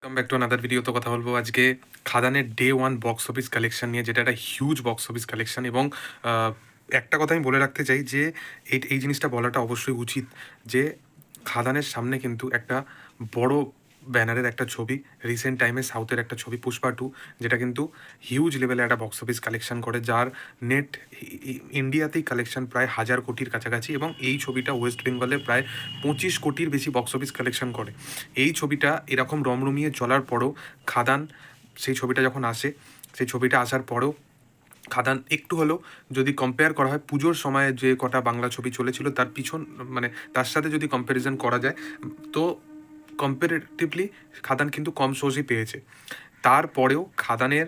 Come back to another video. তো কথা বলবো আজকে খাদানের day one box office collection নিয়ে, যেটা একটা হিউজ বক্স অফিস কালেকশন। এবং আহ, একটা কথা আমি বলে রাখতে চাই যে এই জিনিসটা বলাটা অবশ্যই উচিত যে খাদানের সামনে কিন্তু একটা বড় ব্যানারের একটা ছবি, রিসেন্ট টাইমে সাউথের একটা ছবি পুষ্পা 2, যেটা কিন্তু হিউজ লেভেলে একটা বক্স অফিস কালেকশন করে, যার নেট ইন্ডিয়াতেই কালেকশন প্রায় 1,000 কোটির কাছাকাছি। এবং এই ছবিটা ওয়েস্ট বেঙ্গলে প্রায় 25 কোটির বেশি বক্স অফিস কালেকশন করে। এই ছবিটা এরকম রমরমিয়ে চলার পরও খাদান, সেই ছবিটা যখন আসে, সেই ছবিটা আসার পরও খাদান একটু হলেও, যদি কম্পেয়ার করা হয় পুজোর সময়ে যে কটা বাংলা ছবি চলেছিল তার পিছন, মানে তার সাথে যদি কম্প্যারিজন করা যায়, তো কম্পারেটিভলি খাদান কিন্তু কম শোজই পেয়েছে। তারপরেও খাদানের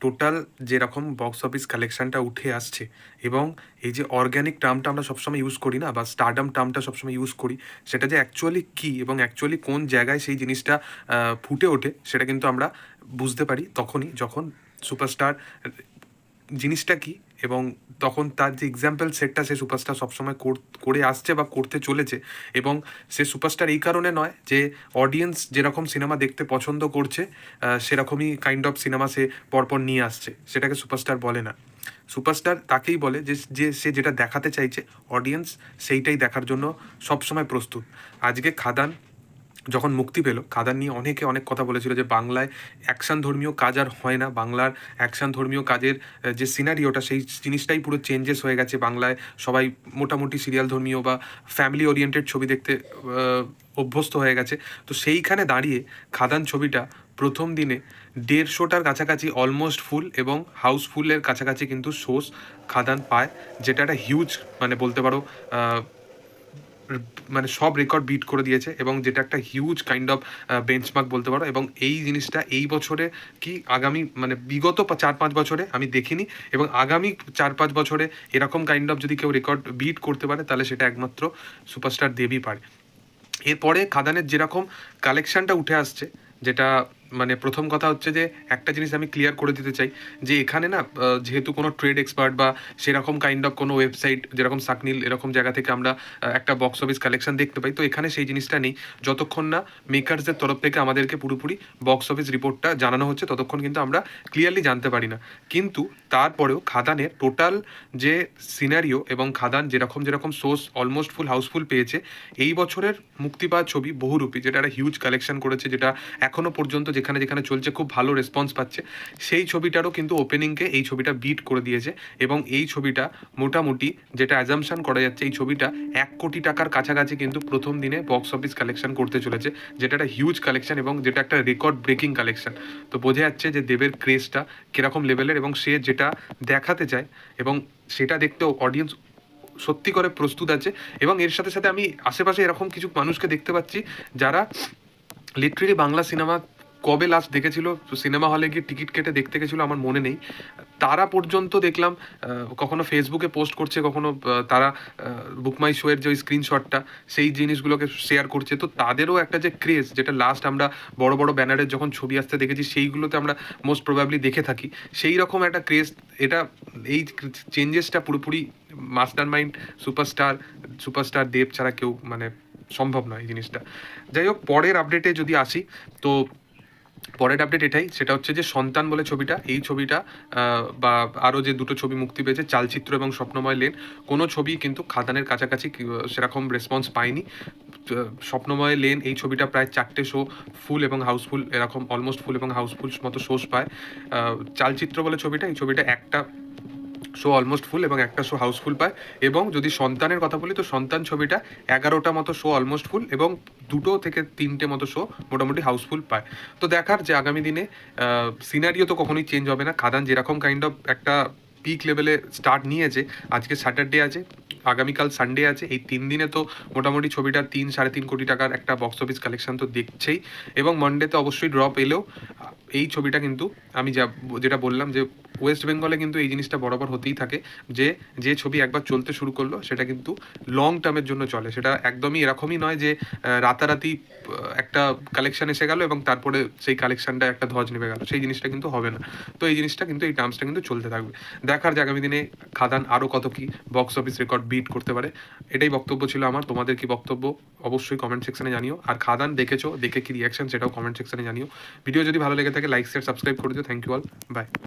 টোটাল যেরকম বক্স অফিস কালেকশনটা উঠে আসছে, এবং এই যে অর্গ্যানিক টার্মটা আমরা সবসময় ইউজ করি না, বা স্টারডাম টার্মটা সবসময় ইউজ করি, সেটা যে অ্যাকচুয়ালি কী এবং অ্যাকচুয়ালি কোন জায়গায় সেই জিনিসটা ফুটে ওঠে, সেটা কিন্তু আমরা বুঝতে পারি তখনই যখন সুপারস্টার জিনিসটা কি, এবং তখন তার যে এক্সাম্পল সেটটা সে সুপারস্টার সবসময় করে আসছে বা করতে চলেছে। এবং সে সুপারস্টার এই কারণে নয় যে অডিয়েন্স যেরকম সিনেমা দেখতে পছন্দ করছে সেরকমই কাইন্ড অফ সিনেমা সে পরপর নিয়ে আসছে, সেটাকে সুপারস্টার বলে না। সুপারস্টার তাকেই বলে যে যে সে যেটা দেখাতে চাইছে অডিয়েন্স সেইটাই দেখার জন্য সবসময় প্রস্তুত। আজকে খাদান যখন মুক্তি পেল, খাদান নিয়ে অনেকে অনেক কথা বলেছিল যে বাংলায় অ্যাকশন ধর্মীয় কাজ আর হয় না, বাংলার অ্যাকশন ধর্মীয় কাজের যে সিনারিওটা সেই জিনিসটাই পুরো চেঞ্জেস হয়ে গেছে। বাংলায় সবাই মোটামুটি সিরিয়াল ধর্মীয় বা ফ্যামিলি ওরিয়েন্টেড ছবি দেখতে অভ্যস্ত হয়ে গেছে। তো সেইখানে দাঁড়িয়ে খাদান ছবিটা প্রথম দিনে 150টার কাছাকাছি অলমোস্ট ফুল, এবং হাউসফুলের কাছাকাছি কিন্তু শোস খাদান পায়, যেটা একটা হিউজ, মানে বলতে পারো মানে সব রেকর্ড বিট করে দিয়েছে, এবং যেটা একটা হিউজ কাইন্ড অফ বেঞ্চমার্ক বলতে পারো। এবং এই জিনিসটা এই বছরে কি আগামী, মানে বিগত 4-5 বছরে আমি দেখিনি, এবং আগামী 4-5 বছরে এরকম কাইন্ড অফ যদি কেউ রেকর্ড বিট করতে পারে তাহলে সেটা একমাত্র সুপারস্টার দেবই পারে। এরপরে খাদানের যেরকম কালেকশনটা উঠে আসছে, যেটা মানে প্রথম কথা হচ্ছে যে একটা জিনিস আমি ক্লিয়ার করে দিতে চাই যে এখানে না যেহেতু কোনো ট্রেড এক্সপার্ট বা সেরকম কাইন্ড অফ কোনো ওয়েবসাইট যেরকম সাকনিল এরকম জায়গা থেকে আমরা একটা বক্স অফিস কালেকশন দেখতে পাই, তো এখানে সেই জিনিসটা নেই। যতক্ষণ না মেকার্সদের তরফ থেকে আমাদেরকে পুরোপুরি বক্স অফিস রিপোর্টটা জানানো হচ্ছে ততক্ষণ কিন্তু আমরা ক্লিয়ারলি জানতে পারি না। কিন্তু তারপরেও খাদানের টোটাল যে সিনারিও, এবং খাদান যেরকম যেরকম সোর্স অলমোস্ট ফুল হাউসফুল পেয়েছে, এই বছরের মুক্তি পাওয়া ছবি বহুরূপী, যেটা একটা হিউজ কালেকশন করেছে, যেটা এখনও পর্যন্ত যেখানে যেখানে চলছে খুব ভালো রেসপন্স পাচ্ছে, সেই ছবিটারও কিন্তু ওপেনিংকে এই ছবিটা বিট করে দিয়েছে। এবং এই ছবিটা মোটামুটি যেটা অ্যাজামশন করা যাচ্ছে, এই ছবিটা 1 কোটি টাকার কাছাকাছি কিন্তু প্রথম দিনে বক্স অফিস কালেকশন করতে চলেছে, যেটা একটা হিউজ কালেকশন এবং যেটা একটা রেকর্ড ব্রেকিং কালেকশন। তো বোঝা যাচ্ছে যে দেবের ক্রেজটা কীরকম লেভেলের, এবং সে যেটা দেখাতে চায় এবং সেটা দেখতেও অডিয়েন্স সত্যি করে প্রস্তুত আছে। এবং এর সাথে সাথে আমি আশেপাশে এরকম কিছু মানুষকে দেখতে পাচ্ছি যারা লিটারেলি বাংলা সিনেমা কবে লাস্ট দেখেছিল, সিনেমা হলে গিয়ে টিকিট কেটে দেখতে গেছিলো আমার মনে নেই, তারা পর্যন্ত দেখলাম কখনো ফেসবুকে পোস্ট করছে, কখনো তারা বুক মাই শো এর যে ওই স্ক্রিনশটটা সেই জিনিসগুলোকে শেয়ার করছে। তো তাদেরও একটা যে ক্রেজ, যেটা লাস্ট আমরা বড় বড় ব্যানারের যখন ছবি আসতে দেখেছি সেইগুলোতে আমরা মোস্ট প্রবাবলি দেখে থাকি, সেই রকম একটা ক্রেজ। এটা এই চেঞ্জেসটা পুরোপুরি মাস্টার মাইন্ড সুপারস্টার দেব ছাড়া কেউ, মানে সম্ভব নয় এই জিনিসটা। যাই হোক, পরের আপডেটে যদি আসি, তো পরের আপডেট এটাই, সেটা হচ্ছে যে সন্তান বলে ছবিটা, এই ছবিটা বা আরও যে দুটো ছবি মুক্তি পেয়েছে, চালচিত্র এবং স্বপ্নময় লেন, কোনো ছবি কিন্তু খাদানের কাছাকাছি সেরকম রেসপন্স পায়নি। স্বপ্নময় লেন এই ছবিটা প্রায় 4টে শো ফুল এবং হাউসফুল, এরকম অলমোস্ট ফুল এবং হাউসফুল মতো শোজ পায়। চালচিত্র বলে ছবিটা, এই ছবিটা একটা শো অলমোস্ট ফুল এবং একটা শো হাউসফুল পায়। এবং যদি সন্তানের কথা বলি, তো সন্তান ছবিটা 11টা মতো শো অলমোস্ট ফুল এবং 2 থেকে 3টে মতো শো মোটামুটি হাউসফুল পায়। তো দেখার যে আগামী দিনে সিনারিও তো কখনোই চেঞ্জ হবে না। খাদান যেরকম কাইন্ড অফ একটা পিক লেভেলে স্টার্ট নিয়েছে, আজকে স্যাটারডে আছে, আগামীকাল সানডে আছে, এই 3 দিনে তো মোটামুটি ছবিটা 3-3.5 কোটি টাকার একটা বক্স অফিস কালেকশন তো দেখছেই। এবং মানডেতে অবশ্যই ড্রপ এলেও এই ছবিটা কিন্তু আমি যেটা বললাম যে ওয়েস্ট বেঙ্গলে কিন্তু এই জিনিসটা বরাবর হতেই থাকে, যে যে ছবি একবার চলতে শুরু করলো সেটা কিন্তু লং টার্মের জন্য চলে। সেটা একদমই এরকমই নয় যে রাতারাতি একটা কালেকশন এসে গেল এবং তারপরে সেই কালেকশনটা একটা ধ্বজ নেমে গেল, সেই জিনিসটা কিন্তু হবে না। তো এই জিনিসটা কিন্তু, এই টার্মসটা কিন্তু চলতে থাকবে। দেখার যে আগামী দিনে খাদান আরও কত কি বক্স অফিস রেকর্ড বিট করতে পারে। এটাই বক্তব্য ছিল আমার। তোমাদের কি বক্তব্য অবশ্যই কমেন্ট সেকশনে জানিও। আর খাদান দেখেছো, দেখে কি রিয়াকশন সেটাও কমেন্ট সেকশনে জানিও। ভিডিও যদি ভালো লেগে থাকে লাইক শেয়ার সাবস্ক্রাইব করে দিও। Thank you all, by.